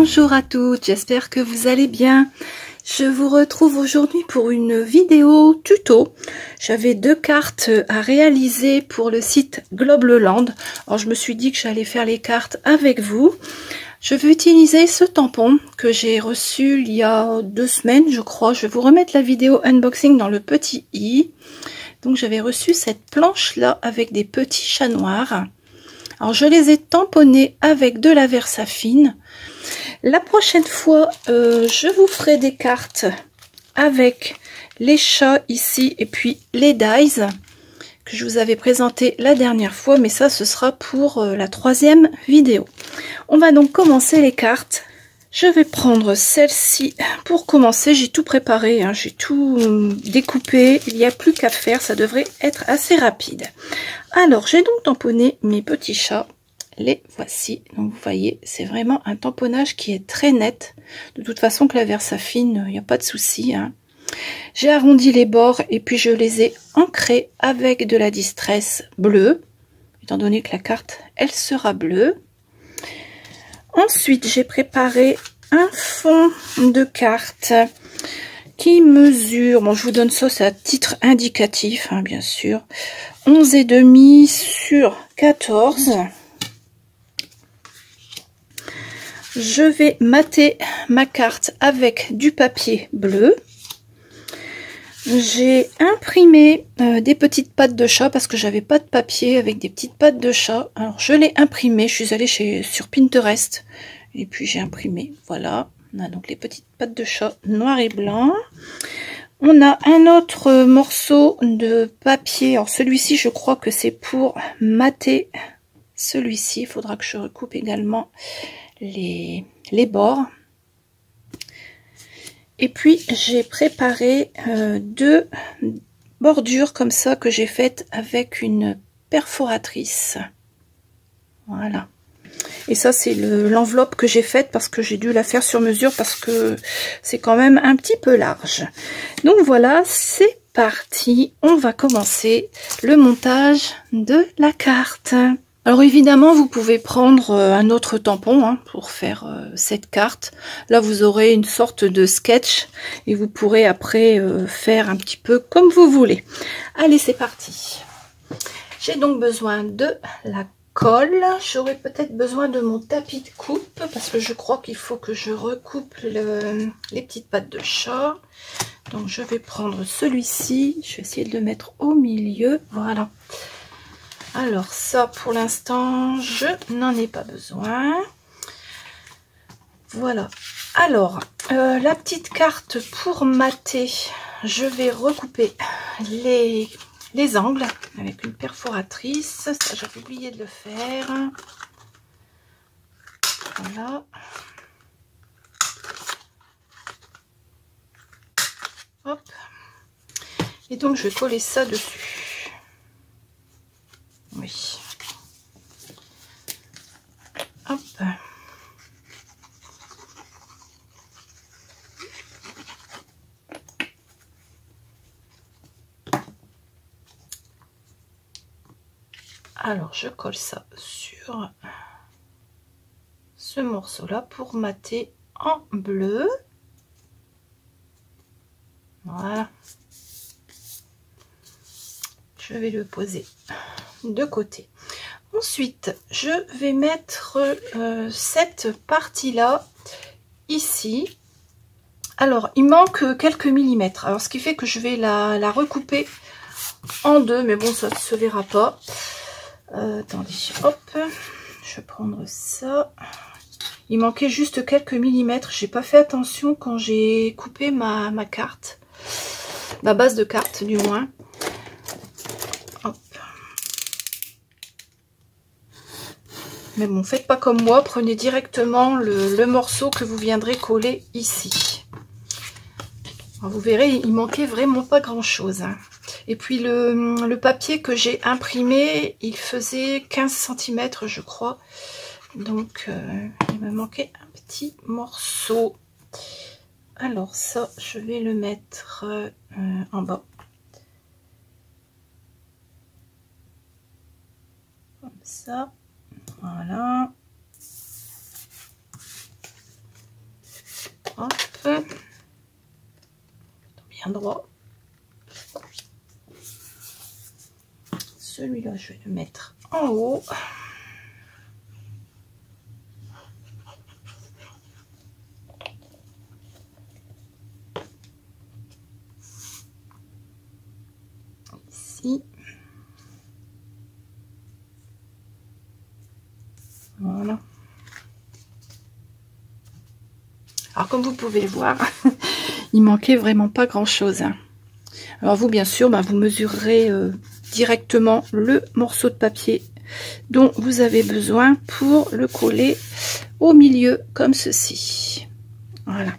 Bonjour à toutes, j'espère que vous allez bien. Je vous retrouve aujourd'hui pour une vidéo tuto. J'avais 2 cartes à réaliser pour le site Globleland. Alors je me suis dit que j'allais faire les cartes avec vous. Je vais utiliser ce tampon que j'ai reçu il y a 2 semaines, je crois. Je vais vous remettre la vidéo unboxing dans le petit i. Donc j'avais reçu cette planche là avec des petits chats noirs. Alors je les ai tamponnés avec de la Versafine. La prochaine fois, je vous ferai des cartes avec les chats ici et puis les dies que je vous avais présenté la dernière fois, mais ça ce sera pour la 3e vidéo. On va donc commencer les cartes. Je vais prendre celle-ci pour commencer. J'ai tout préparé, hein, j'ai tout découpé, il n'y a plus qu'à faire, ça devrait être assez rapide. Alors j'ai donc tamponné mes petits chats. Les voici, donc vous voyez, c'est vraiment un tamponnage qui est très net. De toute façon que la Versafine, il n'y a pas de souci, hein. J'ai arrondi les bords et puis je les ai ancrés avec de la distress bleue, étant donné que la carte, elle sera bleue. Ensuite, j'ai préparé un fond de carte qui mesure, bon je vous donne ça, c'est à titre indicatif, hein, bien sûr, 11,5 sur 14. Je vais mater ma carte avec du papier bleu. J'ai imprimé des petites pattes de chat parce que j'avais pas de papier avec des petites pattes de chat. Alors je l'ai imprimé, je suis allée sur Pinterest et puis j'ai imprimé. Voilà, on a donc les petites pattes de chat noir et blanc. On a un autre morceau de papier. Alors celui-ci, je crois que c'est pour mater celui-ci. Il faudra que je recoupe également les bords. Et puis j'ai préparé 2 bordures comme ça que j'ai faites avec une perforatrice. Voilà. Et ça c'est l'enveloppe que j'ai faite parce que j'ai dû la faire sur mesure parce que c'est quand même un petit peu large. Donc voilà, c'est parti. On va commencer le montage de la carte. Alors évidemment, vous pouvez prendre un autre tampon hein, pour faire cette carte. Là, vous aurez une sorte de sketch et vous pourrez après faire un petit peu comme vous voulez. Allez, c'est parti. J'ai donc besoin de la colle. J'aurai peut-être besoin de mon tapis de coupe parce que je crois qu'il faut que je recoupe les petites pattes de chat. Donc, je vais prendre celui-ci. Je vais essayer de le mettre au milieu. Voilà. Alors ça pour l'instant je n'en ai pas besoin. Voilà. Alors la petite carte pour mater, je vais recouper les angles avec une perforatrice. Ça j'avais oublié de le faire. Voilà. Hop. Et donc je vais coller ça dessus. Oui. Hop. Alors, je colle ça sur ce morceau-là pour mater en bleu. Voilà. Je vais le poser de côté. Ensuite, je vais mettre cette partie-là ici. Alors, il manque quelques millimètres. Alors, ce qui fait que je vais la recouper en 2, mais bon, ça ne se verra pas. Attendez, hop, je vais prendre ça. Il manquait juste quelques millimètres. J'ai pas fait attention quand j'ai coupé ma carte, ma base de carte du moins. Hop. Mais bon, faites pas comme moi, prenez directement le morceau que vous viendrez coller ici. Alors, vous verrez, il manquait vraiment pas grand chose, hein. Et puis le papier que j'ai imprimé, il faisait 15 cm je crois. Donc il me manquait un petit morceau. Alors ça, je vais le mettre en bas. Comme ça. Voilà. Hop. Bien droit. Celui-là, je vais le mettre en haut. Ici. Voilà. Alors comme vous pouvez le voir, il manquait vraiment pas grand chose. Alors vous bien sûr, vous mesurerez directement le morceau de papier dont vous avez besoin pour le coller au milieu comme ceci. Voilà.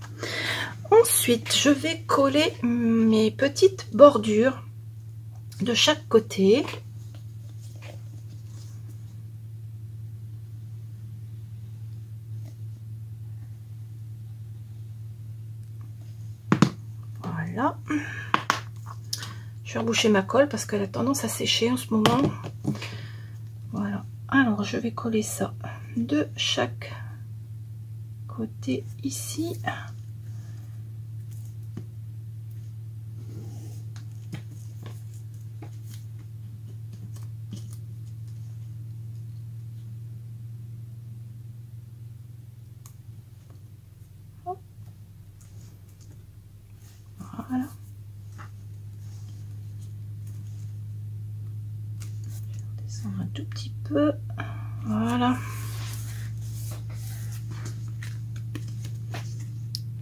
Ensuite, je vais coller mes petites bordures de chaque côté. Voilà. Je vais reboucher ma colle parce qu'elle a tendance à sécher en ce moment. Voilà. Alors, je vais coller ça de chaque côté ici. Voilà. Je vais redescendre un tout petit peu. Voilà.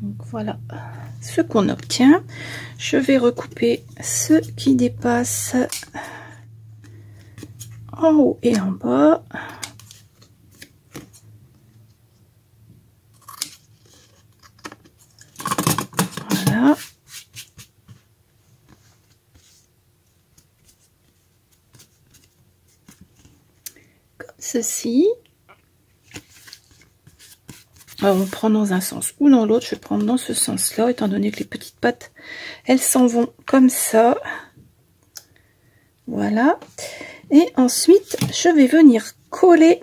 Donc voilà ce qu'on obtient. Je vais recouper ce qui dépasse en haut et en bas. Voilà. Comme ceci. Alors on prend dans un sens ou dans l'autre. Je vais prendre dans ce sens-là, étant donné que les petites pattes, elles s'en vont comme ça. Voilà. Et ensuite, je vais venir coller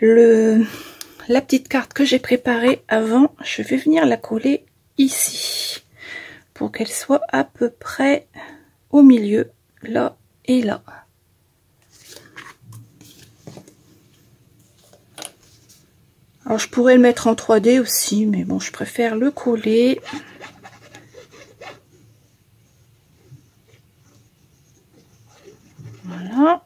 la petite carte que j'ai préparée avant. Je vais venir la coller ici pour qu'elle soit à peu près au milieu, là et là. Alors je pourrais le mettre en 3D aussi, mais bon, je préfère le coller. Voilà.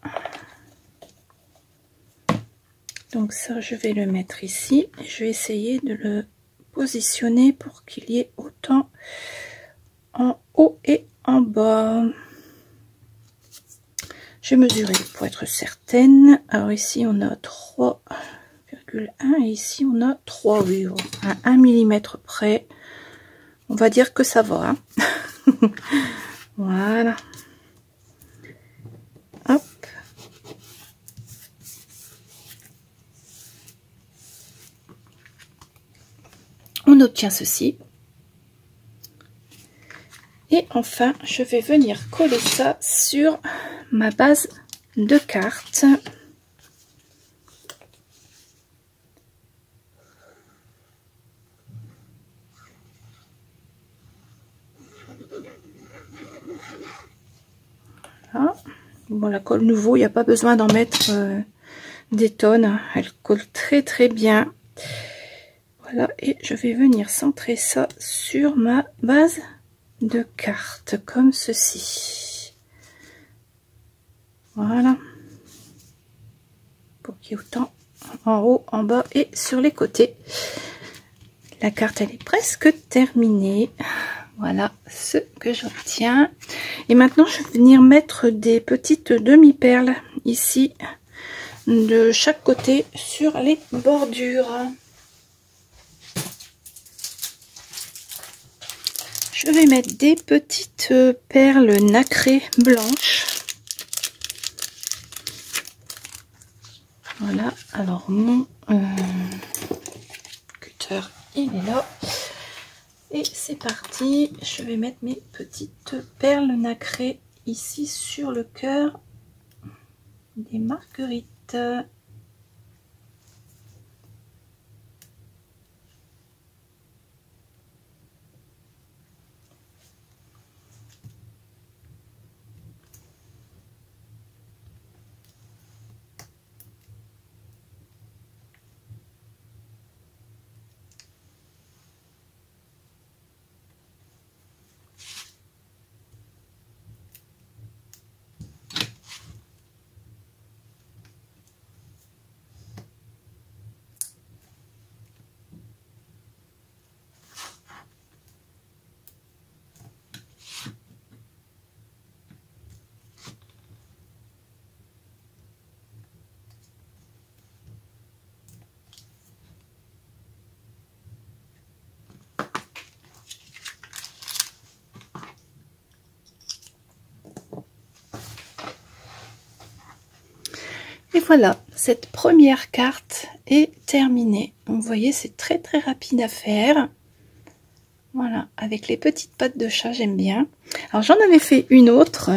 Donc ça, je vais le mettre ici. Je vais essayer de le positionner pour qu'il y ait autant en haut et en bas. Je vais mesurer pour être certaine. Alors ici, on a 3,1 et ici, on a 3, oui, à 1 mm près. On va dire que ça va. Hein. Voilà. Hop. On obtient ceci. Et enfin, je vais venir coller ça sur ma base de carte. Voilà. Bon, la colle nouveau, il n'y a pas besoin d'en mettre des tonnes. Elle colle très très bien. Voilà, et je vais venir centrer ça sur ma base de carte, comme ceci. Voilà. Pour qu'il y ait autant en haut, en bas et sur les côtés. La carte, elle est presque terminée. Voilà ce que j'obtiens. Et maintenant, je vais venir mettre des petites demi-perles ici, de chaque côté, sur les bordures. Je vais mettre des petites perles nacrées blanches. Voilà, alors mon cutter, il est là. Et c'est parti, je vais mettre mes petites perles nacrées ici sur le cœur des marguerites. Et voilà, cette première carte est terminée. Donc, vous voyez, c'est très très rapide à faire. Voilà, avec les petites pattes de chat, j'aime bien. Alors, j'en avais fait une autre.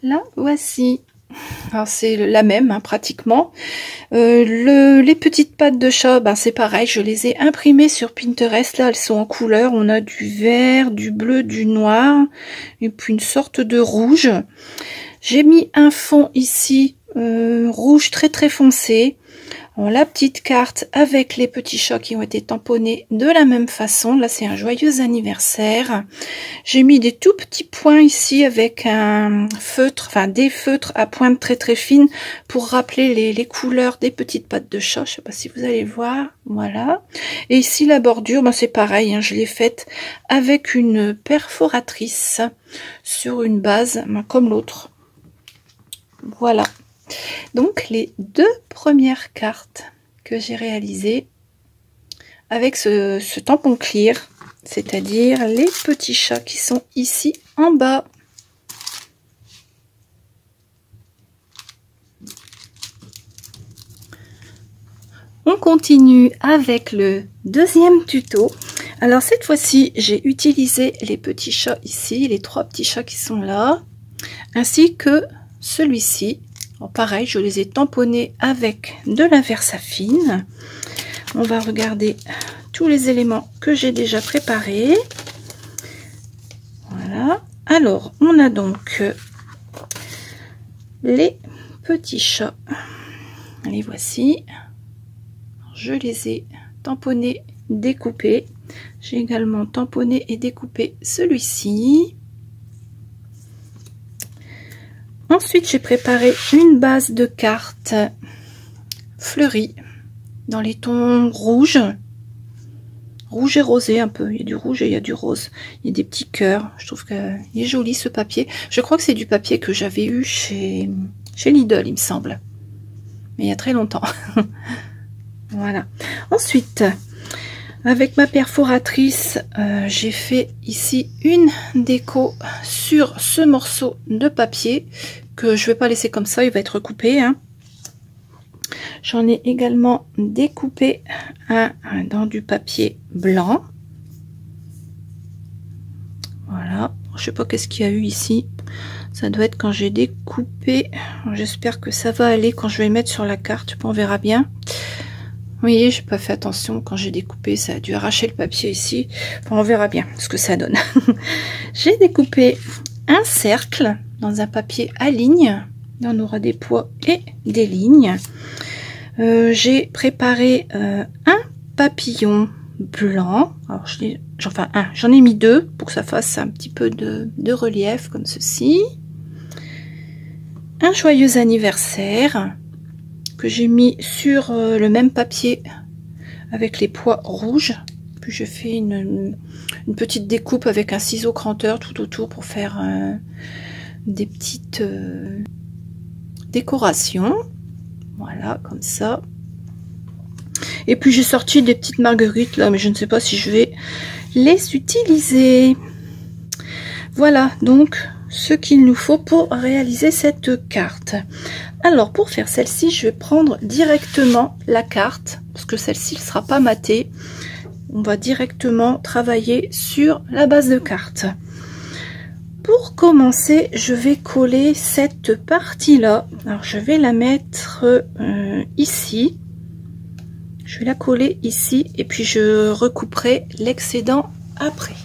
Là, voici. Alors, c'est la même, hein, pratiquement. Les petites pattes de chat, ben, c'est pareil. Je les ai imprimées sur Pinterest. Là, elles sont en couleur. On a du vert, du bleu, du noir. Et puis, une sorte de rouge. J'ai mis un fond ici, rouge très très foncé. Alors, la petite carte avec les petits chats qui ont été tamponnés de la même façon. Là, c'est un joyeux anniversaire. J'ai mis des tout petits points ici avec un feutre, enfin des feutres à pointe très très fine pour rappeler les couleurs des petites pattes de chat. Je ne sais pas si vous allez voir. Voilà. Et ici, la bordure, ben, c'est pareil. Hein, je l'ai faite avec une perforatrice sur une base, ben, comme l'autre. Voilà. Donc, les deux premières cartes que j'ai réalisées avec ce tampon clear, c'est-à-dire les petits chats qui sont ici en bas. On continue avec le deuxième tuto. Alors, cette fois-ci, j'ai utilisé les petits chats ici, les trois petits chats qui sont là, ainsi que celui-ci. Pareil, je les ai tamponnés avec de la Versafine. On va regarder tous les éléments que j'ai déjà préparés. Voilà. Alors, on a donc les petits chats. Les voici. Je les ai tamponnés, découpés. J'ai également tamponné et découpé celui-ci. Ensuite, j'ai préparé une base de cartes fleuries dans les tons rouges. Rouge et rosé un peu. Il y a du rouge et il y a du rose. Il y a des petits cœurs. Je trouve qu'il est joli ce papier. Je crois que c'est du papier que j'avais eu chez Lidl, il me semble. Mais il y a très longtemps. Voilà. Ensuite, avec ma perforatrice, j'ai fait ici une déco sur ce morceau de papier que je ne vais pas laisser comme ça, il va être coupé. Hein. J'en ai également découpé un dans du papier blanc. Voilà. Je ne sais pas qu'est-ce qu'il y a eu ici. Ça doit être quand j'ai découpé. J'espère que ça va aller quand je vais le mettre sur la carte. On verra bien. Vous voyez, j'ai pas fait attention quand j'ai découpé, ça a dû arracher le papier ici. Enfin, on verra bien ce que ça donne. J'ai découpé un cercle dans un papier à lignes. On aura des poids et des lignes. J'ai préparé un papillon blanc. Alors, j'en ai mis deux pour que ça fasse un petit peu de relief comme ceci. Un joyeux anniversaire que j'ai mis sur le même papier avec les pois rouges. Puis je fais une petite découpe avec un ciseau cranteur tout autour pour faire des petites décorations. Voilà, comme ça. Et puis j'ai sorti des petites marguerites là, mais je ne sais pas si je vais les utiliser. Voilà donc ce qu'il nous faut pour réaliser cette carte. Alors pour faire celle-ci, je vais prendre directement la carte, parce que celle-ci ne sera pas matée. On va directement travailler sur la base de carte. Pour commencer, je vais coller cette partie-là. Alors je vais la mettre ici. Je vais la coller ici et puis je recouperai l'excédent après.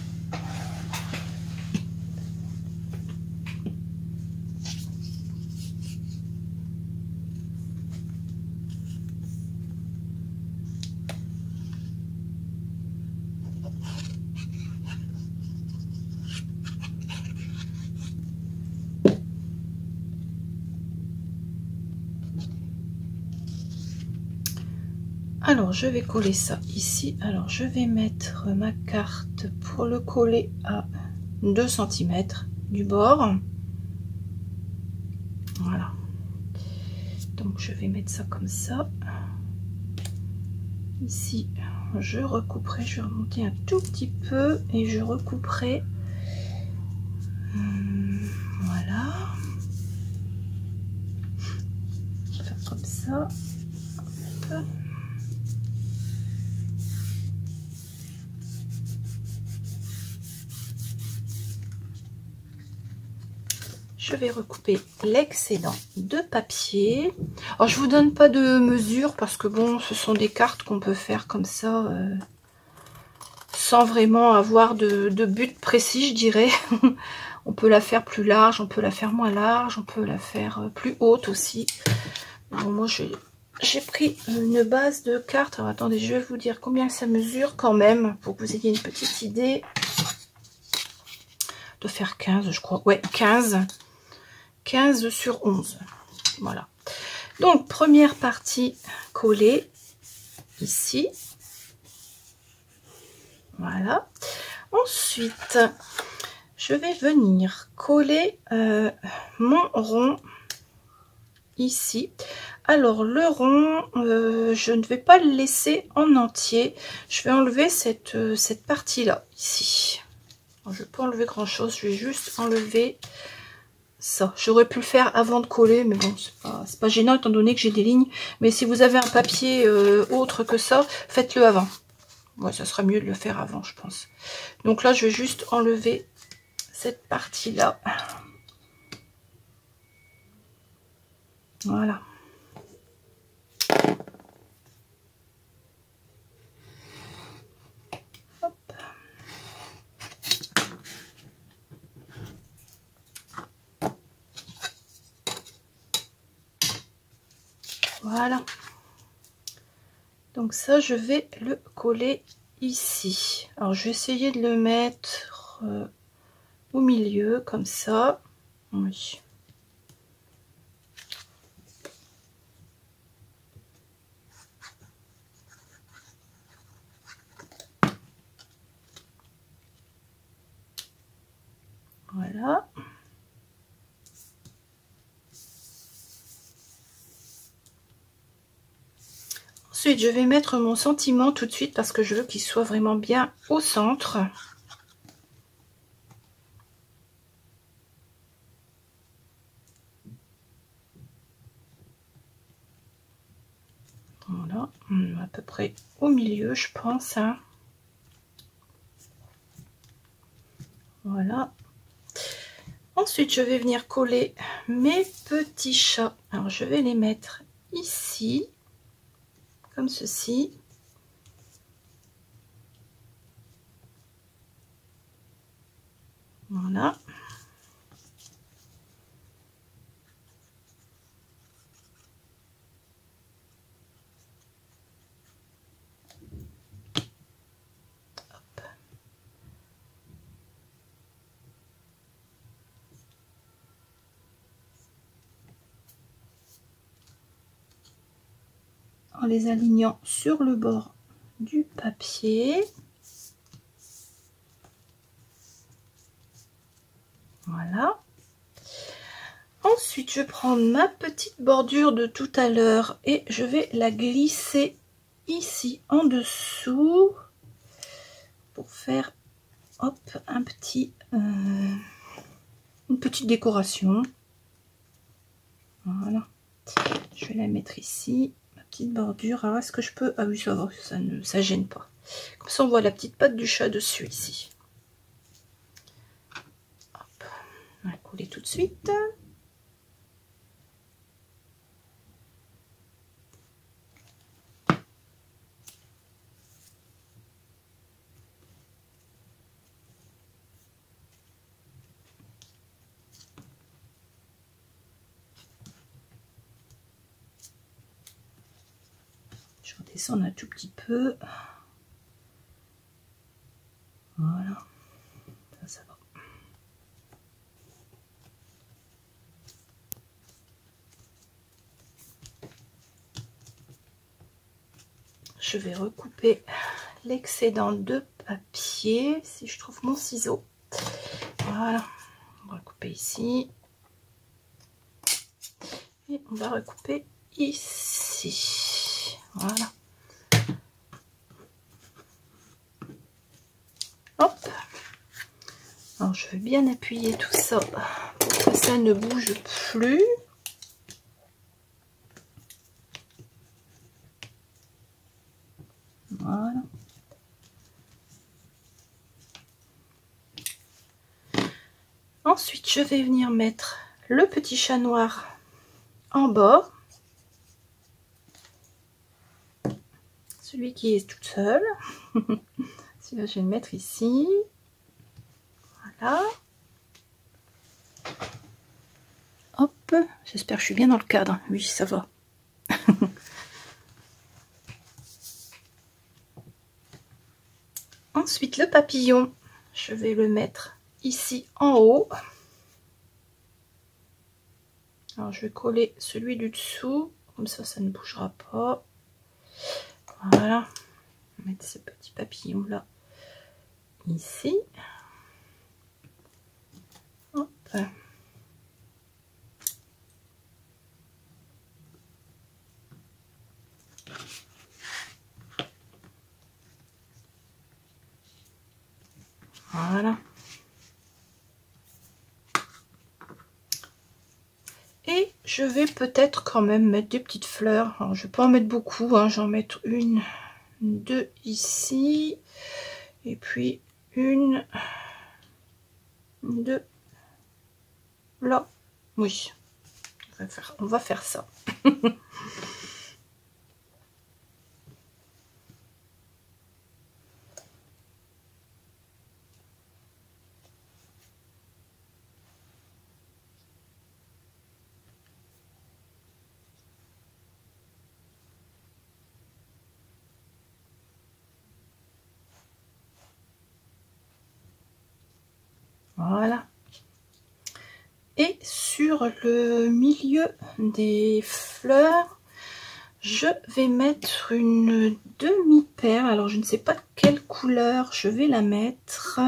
Alors, je vais coller ça ici. Alors, je vais mettre ma carte pour le coller à 2 cm du bord. Voilà. Donc, je vais mettre ça comme ça. Ici, je recouperai. Je vais remonter un tout petit peu et je recouperai. Voilà. ça. Hop. Je vais recouper l'excédent de papier. Alors je vous donne pas de mesure parce que bon, ce sont des cartes qu'on peut faire comme ça sans vraiment avoir de but précis, je dirais. On peut la faire plus large, on peut la faire moins large, on peut la faire plus haute aussi. Bon, moi j'ai pris une base de cartes. Alors attendez, je vais vous dire combien ça mesure quand même pour que vous ayez une petite idée. De faire 15, je crois. Ouais, 15 sur 11. Voilà. Donc, première partie collée ici. Voilà. Ensuite, je vais venir coller mon rond ici. Alors, le rond, je ne vais pas le laisser en entier. Je vais enlever cette partie-là, ici. Alors, je ne vais pas enlever grand-chose. Je vais juste enlever... ça, j'aurais pu le faire avant de coller, mais bon, c'est pas gênant étant donné que j'ai des lignes. Mais si vous avez un papier autre que ça, faites-le avant. Ouais, ça sera mieux de le faire avant, je pense. Donc là, je vais juste enlever cette partie-là. Voilà. Hop. Voilà. Donc ça, je vais le coller ici. Alors, je vais essayer de le mettre au milieu, comme ça. Oui. Voilà. Ensuite, je vais mettre mon sentiment tout de suite parce que je veux qu'il soit vraiment bien au centre. Voilà, à peu près au milieu, je pense. Hein. Voilà. Ensuite, je vais venir coller mes petits chats. Alors, je vais les mettre ici, comme ceci. Voilà. Hop. En les alignant sur le bord du papier. Voilà. Ensuite, je vais prendre ma petite bordure de tout à l'heure et je vais la glisser ici en dessous pour faire hop, un petit, une petite décoration. Voilà. Je vais la mettre ici, ma petite bordure. Alors, est-ce que je peux... Ah oui, ça va, ça gêne pas. Comme ça, on voit la petite patte du chat dessus ici. Hop. On va coller tout de suite. Je redescends un tout petit peu. Voilà. Ça va. Je vais recouper l'excédent de papier, si je trouve mon ciseau. Voilà. On va recouper ici. Et on va recouper ici. Voilà. Hop. Alors, je vais bien appuyer tout ça pour que ça ne bouge plus. je vais venir mettre le petit chat noir en bord. Celui qui est tout seul. Celui-là, je vais le mettre ici. Voilà. Hop, j'espère que je suis bien dans le cadre. Oui, ça va. Ensuite, le papillon, je vais le mettre ici en haut. Alors, je vais coller celui du dessous, comme ça, ça ne bougera pas. Voilà. On va mettre ce petit papillon là, ici. Hop. Voilà. Et je vais peut-être quand même mettre des petites fleurs. Alors, je vais pas en mettre beaucoup, hein. J'en mettre une, deux ici. Et puis une, deux, là. Oui, on va faire ça. Voilà. Et sur le milieu des fleurs, je vais mettre une demi-perle. Alors, je ne sais pas quelle couleur je vais la mettre.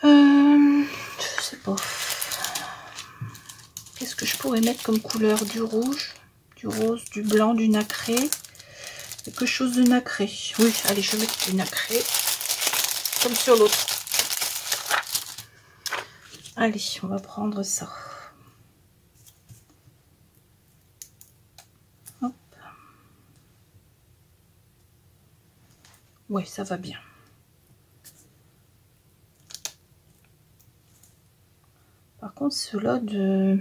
Je sais pas. Qu'est-ce que je pourrais mettre comme couleur? Du rouge, du rose, du blanc, du nacré. Quelque chose de nacré. Oui, allez, je vais mettre du nacré. Comme sur l'autre. Allez, on va prendre ça. Hop. Ouais, ça va bien. Par contre, ceux-là de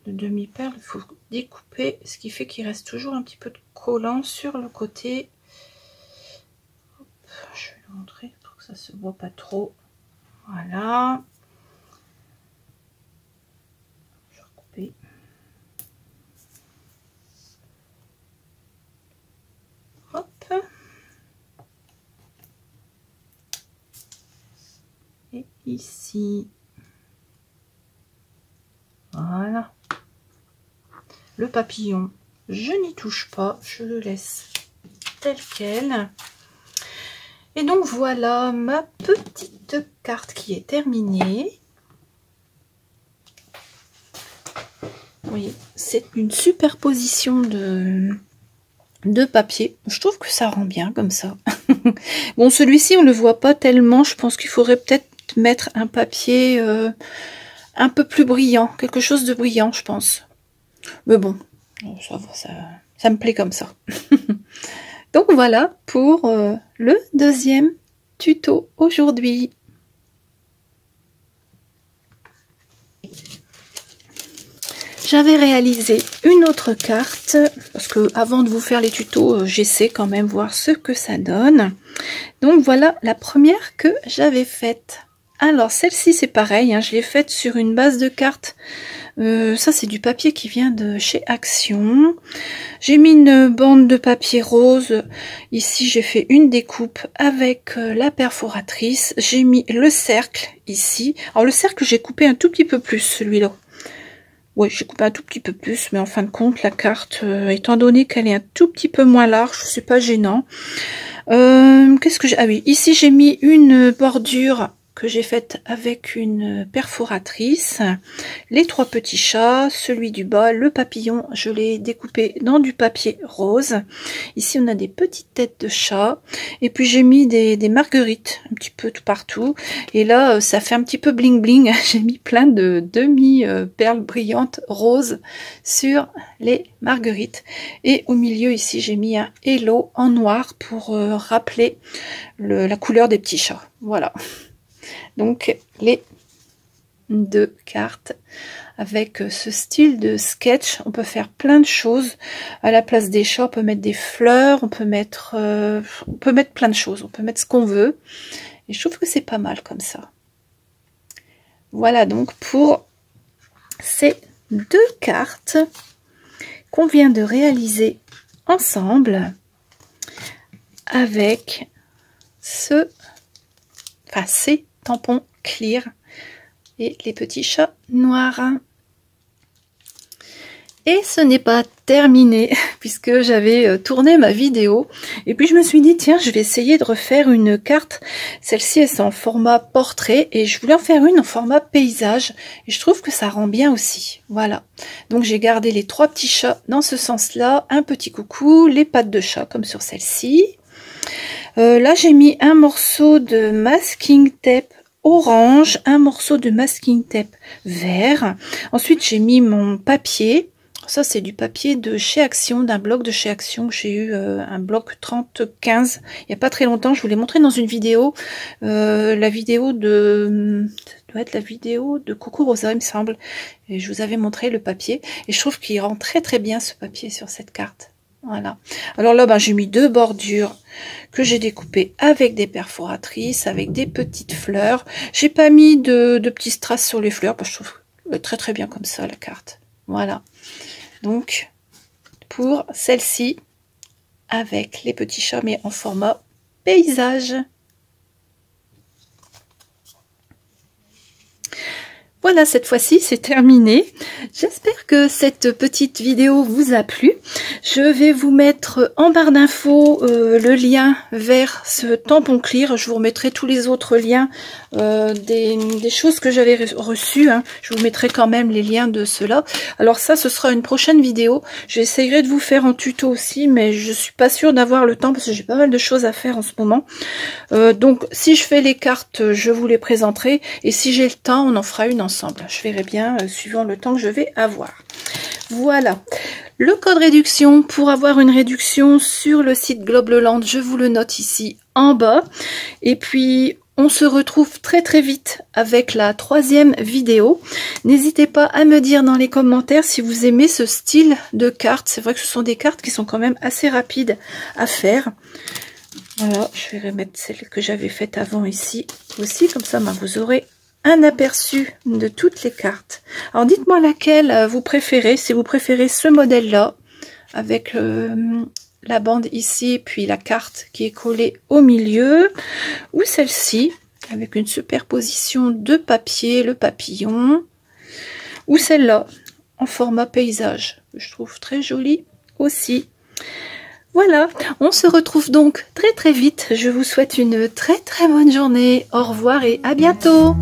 demi-perle, il faut découper, ce qui fait qu'il reste toujours un petit peu de collant sur le côté. Hop, je vais le montrer pour que ça se voit pas trop. Voilà. Je vais recouper. Hop. Et ici. Voilà. Le papillon, je n'y touche pas, je le laisse tel quel. Et donc voilà ma petite carte qui est terminée. Vous voyez, c'est une superposition de papier. Je trouve que ça rend bien comme ça. Bon, celui-ci, on ne le voit pas tellement. Je pense qu'il faudrait peut-être mettre un papier un peu plus brillant. Quelque chose de brillant, je pense. Mais bon, ça me plaît comme ça. Donc voilà pour le deuxième tuto aujourd'hui. J'avais réalisé une autre carte, parce que avant de vous faire les tutos, j'essaie quand même voir ce que ça donne. Donc voilà la première que j'avais faite. Alors celle-ci c'est pareil, hein, je l'ai faite sur une base de cartes. Ça c'est du papier qui vient de chez Action. J'ai mis une bande de papier rose. Ici j'ai fait une découpe avec la perforatrice. J'ai mis le cercle ici. Alors le cercle j'ai coupé un tout petit peu plus, celui-là. Oui, j'ai coupé un tout petit peu plus, mais en fin de compte, la carte, étant donné qu'elle est un tout petit peu moins large, c'est pas gênant. Qu'est-ce que j'ai? Ah oui, ici j'ai mis une bordure que j'ai faite avec une perforatrice. Les trois petits chats, celui du bas, le papillon, je l'ai découpé dans du papier rose. Ici on a des petites têtes de chat. Et puis j'ai mis des marguerites un petit peu tout partout. Et là ça fait un petit peu bling bling. J'ai mis plein de demi-perles brillantes roses sur les marguerites. Et au milieu ici j'ai mis un hello en noir pour rappeler la couleur des petits chats. Voilà. Donc les de cartes avec ce style de sketch. On peut faire plein de choses. À la place des chats, on peut mettre des fleurs, on peut mettre plein de choses. On peut mettre ce qu'on veut. Et je trouve que c'est pas mal comme ça. Voilà donc pour ces 2 cartes qu'on vient de réaliser ensemble avec ces tampons clear et les petits chats noirs. Et ce n'est pas terminé puisque j'avais tourné ma vidéo et puis je me suis dit tiens, je vais essayer de refaire une carte. Celle-ci est en format portrait et je voulais en faire une en format paysage et je trouve que ça rend bien aussi. Voilà, donc j'ai gardé les 3 petits chats dans ce sens-là, un petit coucou, les pattes de chat comme sur celle-ci. Là j'ai mis un morceau de masking tape orange, un morceau de masking tape vert. Ensuite j'ai mis mon papier. Ça c'est du papier de chez Action, d'un bloc de chez Action. J'ai eu un bloc 30-15 il n'y a pas très longtemps. Je vous l'ai montré dans une vidéo. La vidéo de... ça doit être la vidéo de Coucou Rosa il me semble. Et je vous avais montré le papier. Et je trouve qu'il rend très très bien ce papier sur cette carte. Voilà. Alors là, j'ai mis 2 bordures que j'ai découpées avec des perforatrices, avec des petites fleurs. J'ai pas mis de petits strass sur les fleurs, parce que je trouve très très bien comme ça la carte. Voilà. Donc, pour celle-ci, avec les petits chats, mais en format paysage. Voilà, cette fois-ci, c'est terminé. J'espère que cette petite vidéo vous a plu. Je vais vous mettre en barre d'infos le lien vers ce tampon clear. Je vous remettrai tous les autres liens des choses que j'avais reçues. Hein. Je vous mettrai quand même les liens de cela. Alors ça, ce sera une prochaine vidéo. J'essayerai de vous faire en tuto aussi, mais je suis pas sûre d'avoir le temps parce que j'ai pas mal de choses à faire en ce moment. Donc, si je fais les cartes, je vous les présenterai. Et si j'ai le temps, on en fera une ensemble. Je verrai bien suivant le temps que je vais avoir. Voilà. Le code réduction, pour avoir une réduction sur le site Globleland, je vous le note ici en bas. Et puis, on se retrouve très très vite avec la 3e vidéo. N'hésitez pas à me dire dans les commentaires si vous aimez ce style de cartes. C'est vrai que ce sont des cartes qui sont quand même assez rapides à faire. Voilà, je vais remettre celle que j'avais faite avant ici aussi. Comme ça, vous aurez un aperçu de toutes les cartes. Alors dites-moi laquelle vous préférez, si vous préférez ce modèle-là, avec la bande ici, puis la carte qui est collée au milieu, ou celle-ci, avec une superposition de papier, le papillon, ou celle-là, en format paysage, que je trouve très jolie aussi. Voilà, on se retrouve donc très très vite. Je vous souhaite une très très bonne journée. Au revoir et à bientôt.